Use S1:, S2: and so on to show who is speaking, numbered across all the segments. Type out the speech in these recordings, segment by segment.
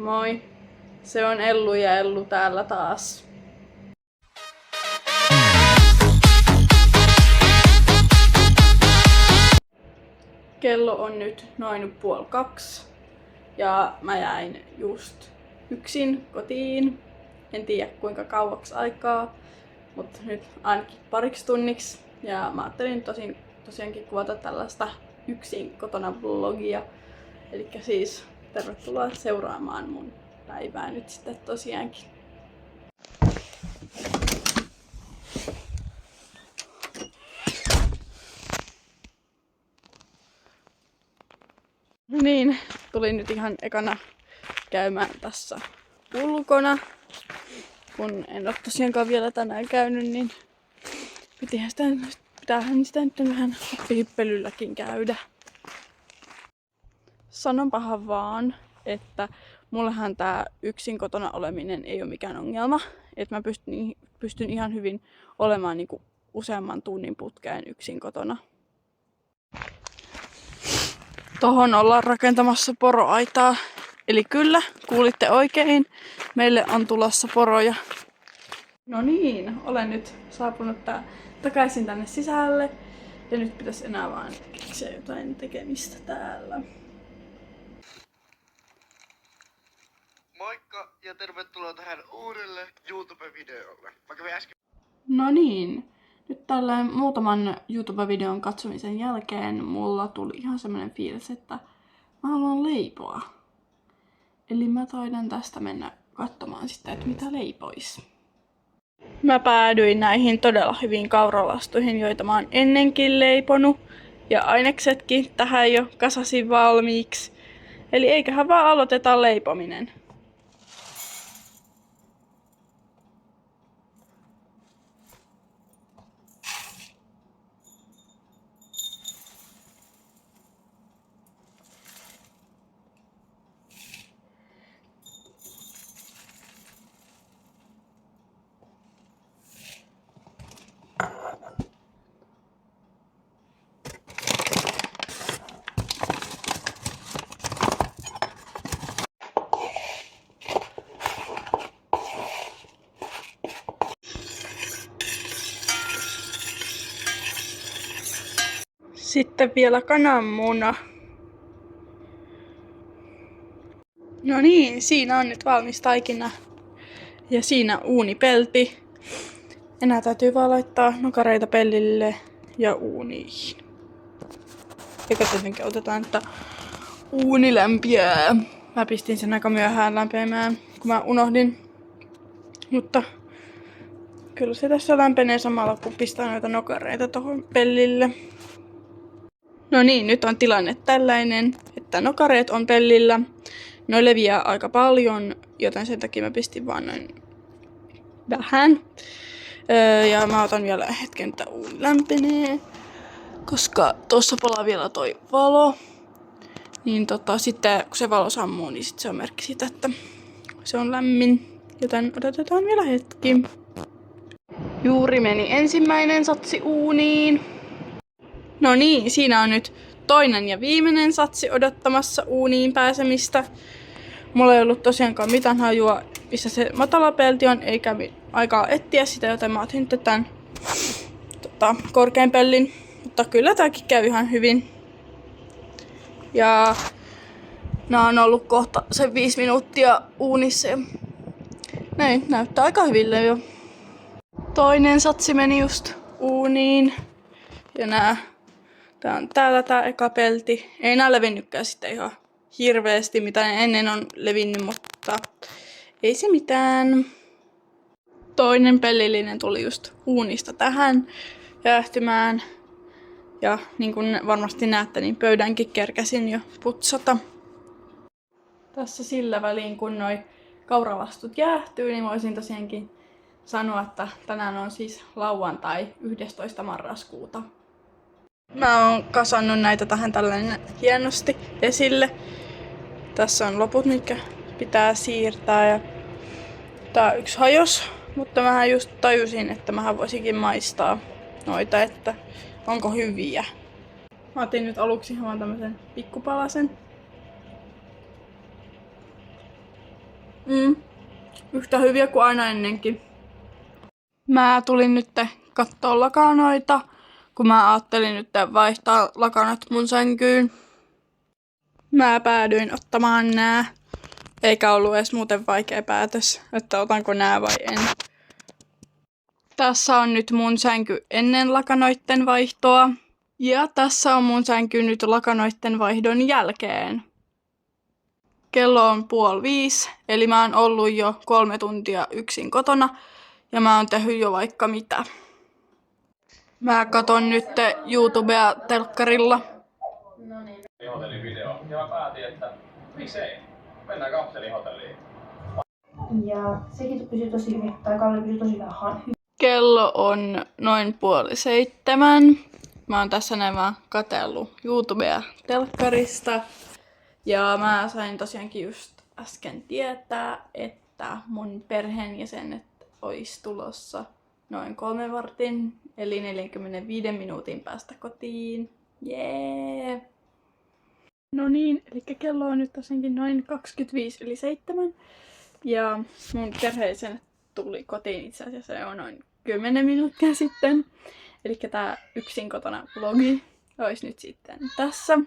S1: Moi, se on Ellu ja Ellu täällä taas. Kello on nyt noin 1:30 ja mä jäin just yksin kotiin. En tiedä kuinka kauaksi aikaa, mutta nyt ainakin pariksi tunniksi. Ja mä ajattelin tosiaankin kuvata tällaista yksin kotona vlogia. Elikkä siis tervetuloa seuraamaan mun päivää nyt sitten tosiaankin. Niin, tulin nyt ihan ekana käymään tässä ulkona. Kun en ole tosiaankaan vielä tänään käynyt, niin pitäähän sitä nyt vähän hyppelylläkin käydä. Sanonpahan vaan, että mullehan tää yksin kotona oleminen ei ole mikään ongelma. Että mä pystyn ihan hyvin olemaan niinku useamman tunnin putkeen yksin kotona. Tohon ollaan rakentamassa poroaitaa. Eli kyllä, kuulitte oikein. Meille on tulossa poroja. No niin, olen nyt saapunut takaisin tänne sisälle. Ja nyt pitäisi enää vaan keksiä jotain tekemistä täällä.
S2: Moikka ja tervetuloa tähän uudelle YouTube-videolle.
S1: No niin, nyt tällä muutaman YouTube-videon katsomisen jälkeen mulla tuli ihan semmonen fiilis, että mä haluan leipoa. Eli mä taidan tästä mennä katsomaan sitä, että mitä leipois. Mä päädyin näihin todella hyviin kauralastuihin, joita mä oon ennenkin leiponut. Ja aineksetkin tähän jo kasasin valmiiksi. Eli eiköhän vaan aloiteta leipominen. Sitten vielä kananmuna. No niin, siinä on nyt valmis taikina. Ja siinä uunipelti. Enää täytyy vaan laittaa nokareita pellille ja uuniin. Eikä tietenkin otetaan, että uuni lämpiää. Mä pistin sen aika myöhään lämpeämään, kun mä unohdin. Mutta kyllä se tässä lämpenee samalla, kun pistää noita nokareita tohon pellille. No niin, nyt on tilanne tällainen, että nokareet on pellillä. Ne leviää aika paljon, joten sen takia mä pistin vaan noin vähän. Ja mä otan vielä hetken, että uuni lämpenee. Koska tuossa palaa vielä toi valo. Niin sitten kun se valo sammuu, niin sit se on merkki siitä, että se on lämmin. Joten odotetaan vielä hetki. Juuri meni ensimmäinen satsi uuniin. No niin, siinä on nyt toinen ja viimeinen satsi odottamassa uuniin pääsemistä. Mulla ei ollut tosiaankaan mitään hajua, missä se matala pelti on, eikä aikaa etsiä sitä, joten mä otin nyt tämän korkean pellin. Mutta kyllä tääkin käy ihan hyvin. Ja nää on ollut kohta sen 5 minuuttia uunissa. Ja näin, näyttää aika hyville jo. Toinen satsi meni just uuniin. Ja tää on täällä tää eka pelti. Ei nää levinnytkään sitten ihan hirveästi, mitä ennen on levinnyt, mutta ei se mitään. Toinen pellillinen tuli just uunista tähän jäähtymään. Ja niin kuin varmasti näette, niin pöydänkin kerkäsin jo putsata. Tässä sillä väliin, kun noi kauralastut jäähtyy, niin voisin tosiaankin sanoa, että tänään on siis lauantai 11. marraskuuta. Mä oon kasannut näitä tähän tällainen hienosti esille. Tässä on loput, mitkä pitää siirtää. Ja tää yksi hajos, mutta mähän just tajusin, että mähän voisinkin maistaa noita, että onko hyviä. Mä otin nyt aluksi ihan tämmösen pikkupalasen. Yhtä hyviä kuin aina ennenkin. Mä tulin nyt kattoo lakanoita, kun mä ajattelin nyt vaihtaa lakanat mun sänkyyn. Mä päädyin ottamaan nää. Eikä ollut edes muuten vaikea päätös, että otanko nää vai en. Tässä on nyt mun sänky ennen lakanoitten vaihtoa. Ja tässä on mun sänky nyt lakanoitten vaihdon jälkeen. Kello on 4:30, eli mä oon ollut jo 3 tuntia yksin kotona. Ja mä oon tehnyt jo vaikka mitä. Mä katon nyt YouTubea telkkarilla.
S3: Hotellivideo. Ja mä päätin, että miksei. Mennään kapselihotelliin.
S4: Ja sekin pysyi tosi hyvin, tai Kalle pysyi tosi vähän.
S1: Kello on noin 6:30. Mä oon tässä näin vaan katsellut YouTubea telkkarista. Ja mä sain tosiaankin just äsken tietää, että mun perheenjäsenet ois tulossa noin 3 vartin, eli 45 minuutin päästä kotiin. Jee! No niin, eli kello on nyt tosiaankin noin 25 yli 7. Ja mun perheenjäsenet tuli kotiin itse asiassa jo noin 10 minuuttia sitten. Eli tää yksin kotona vlogi olisi nyt sitten tässä.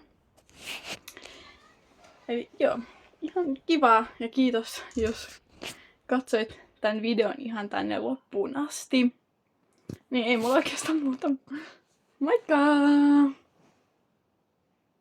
S1: Eli joo, ihan kivaa ja kiitos jos katsoit tän videon ihan tänne loppuun asti. Niin ei mulla oikeastaan muuta. Moikka!